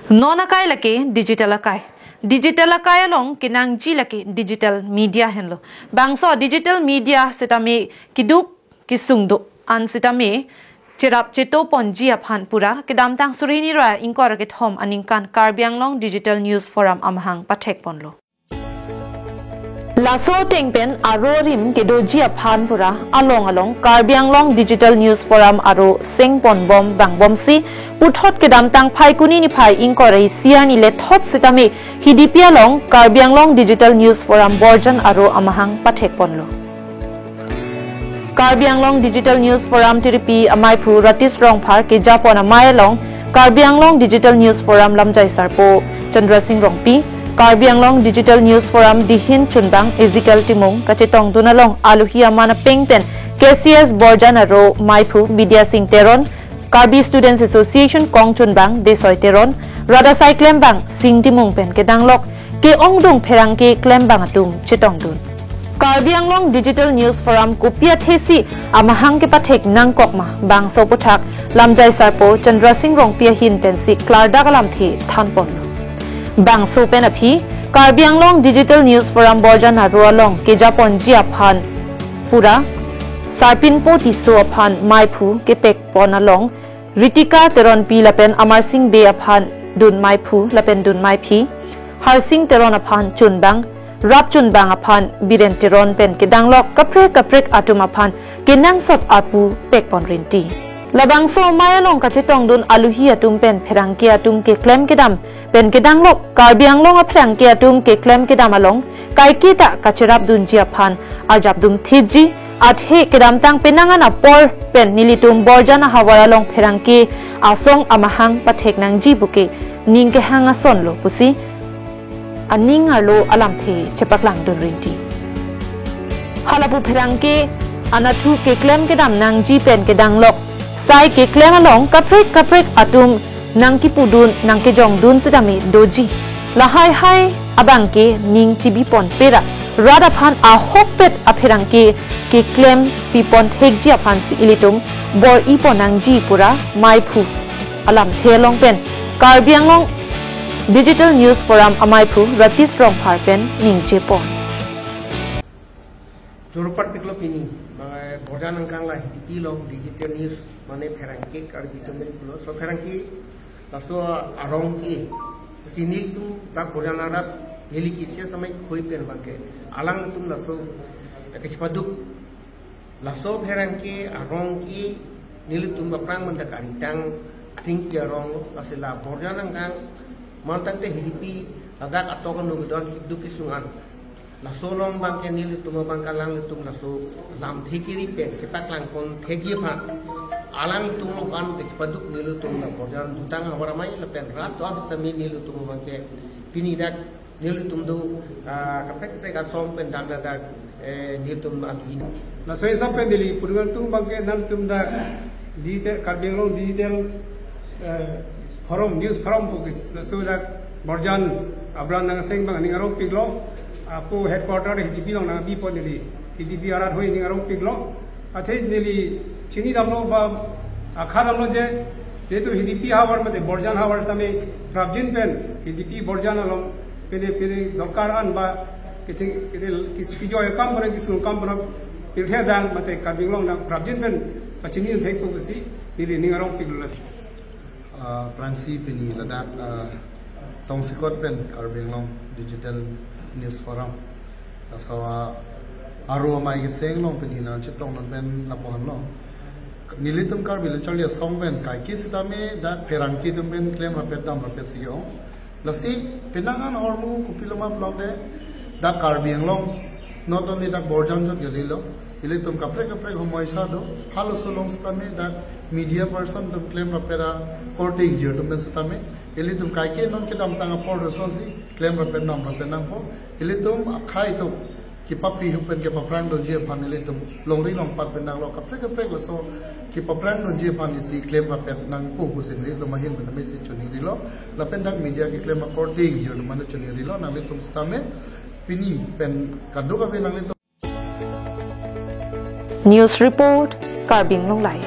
Nonakai laki digital akai. Digital akai along kinang ji laki digital media henlo. Bangso digital media sitame kiduk kisungdo an sitame cirap ceto ponji aphan pura kedam tang surini ra ingkor ke thom aningkan Karbi Anglong Digital News Forum amahang pathek ponlo. Laso tengpen aro rim ke doji aphan pura along Karbi Anglong Digital News Forum aro sengpon bom bang bom si puthot kedam tang phai kuni ni phai ingkor ei siar ni le thot sitame Hidipi along Karbi Anglong Digital News Forum Borjan aro amahang pathek ponlo. Karbi Anglong Digital News Forum Hidipi amaipu ratis rong phar ke japon amai along Karbi Anglong Digital News Forum lamjai sarpo Chandra Singh rongpi Karbi Anglong Digital News Forum dihin chunbang Ezekiel Timung kachetong dunalong aluhi amana pengpen KCS Borjan aro maipu Vidya Singh Teron Karbi Students Association Kong chunbang Desoy Teron Rada Sai Klembang Singh Timung pen ke danglok ke ongdung pherang ke Klembang atum chetong dun Karbi Anglong Digital News Forum kupia thesi amahang ke pathek nangkokma bangso puthak lamjai sarpo Chandra Singh rongpia hin pensi klarda kalam thi thanpon bangso pen aphi Karbi Anglong Digital News Forum Borjan aro along ke japon ji aphan pura sarpin po tiso aphan maipu ke pek pon along Ritika Teron pi lapen Amar Singh be aphan dun maipu lapen dun maipi Har Singh Teron aphan chunbang Rap chunbang aphan Biren Teron pen ke danglok kaprek atum aphan ke nangsot apu pek pon rinti labangso mayalong kachetong dun aluhi atum pen pherang ke atum ke klem kedam pen ke danglok Karbi Anglong aphrang ke atum ke klem kedam along kai kita kachirap dun ji aphan ajab dum thiji athe kedam tang penangan apor pen nilitum Borjana hawara long pherang ke asong amahang pathek nang ji buke ning ke hanga son lo pusi aning arlo alam the chepaklang dun rinti halapu pherang ke anathu ke klem kedam nang ji pen ke danglok sai ke klem along kaprek atum nang ki pudun nang ke jong dun sidami doji lahai hai abang ke ning chibi pon pera rada phan a hokpet apherang ke klem pipon thekji aphan si ilitum bor ipon nang ji pura maipu alam thelong pen Karbi Anglong Digital News Forum amaipu ratis rong phar pen ning chepon Jurupat piklo pini mga Borjan ang kanglay Hidipi Digital News mane pherangki Karbi chumel pulo so pherangki tasto arong ki sinil tu tak Borjan arat nili kisya samay khoi pen bangke alang tum laso ekispaduk laso pherangki arong ki nili tum baprang manda karintang think ki arong asila Borjan ang kang mantante Hidipi adak atokan nugdon hidup kisungan laso long bangke nili tum bangkalang tum laso lam thekiri pen kepak lang kon thegi pha alang tum kan ekpaduk nili tum na Borjan dutang hawaramai lepen rat to abstami nili tum bangke pini dak nili tum do kapek ka som pen dak nili tum adhin laso isap pen dili purgal tum bangke nan tum da digital Karbi Anglong digital forum news forum bukis laso dak Borjan abran nang seng bang ning arong piglo aku headquarter Hidipi long na bi pon dili Hidipi arat hoi ning arong piglo athe dili chini damlo ba akhar amlo je jetu Hidipi hawar mate Borjan hawar tame rabjin pen Hidipi Borjan along pene dokar an ba kijo ekam bore kisu kam bore pilthe dan mate Karbi Anglong na rabjin pen pachini thek ko kusi dili ning arong piglo las Pransi pini ladak tong sikot pen Karbi Anglong Digital News Forum so aro mai ge seng long pini na chitong non pen lapohan long nilitum Karbi le charlia song pen kai ki sitame da pherang ki tum pen claim rapet dam rapet sigyo lasi penangan hormu kupiloma blog de da Karbi Anglong not only da Borjan jot gelilo nilitum kapre homoisa do halo solong sitame da media person tum claim rapera courting je tum sitame ilitum kai ke non ke dam tanga por resonsi claim rapet nam rapet nam po ilitum khai to ki papi hupen ke paprang do je pan ilitum longri long pat penang lo kapre lo so ki paprang do je pan isi claim rapet nang pu pusin ri do mahin ben me si chuni rilo la pendak media ki claim courting je man chuni rilo na litum stame pini pen kaduka benang litum News Report Karbi Anglong Lai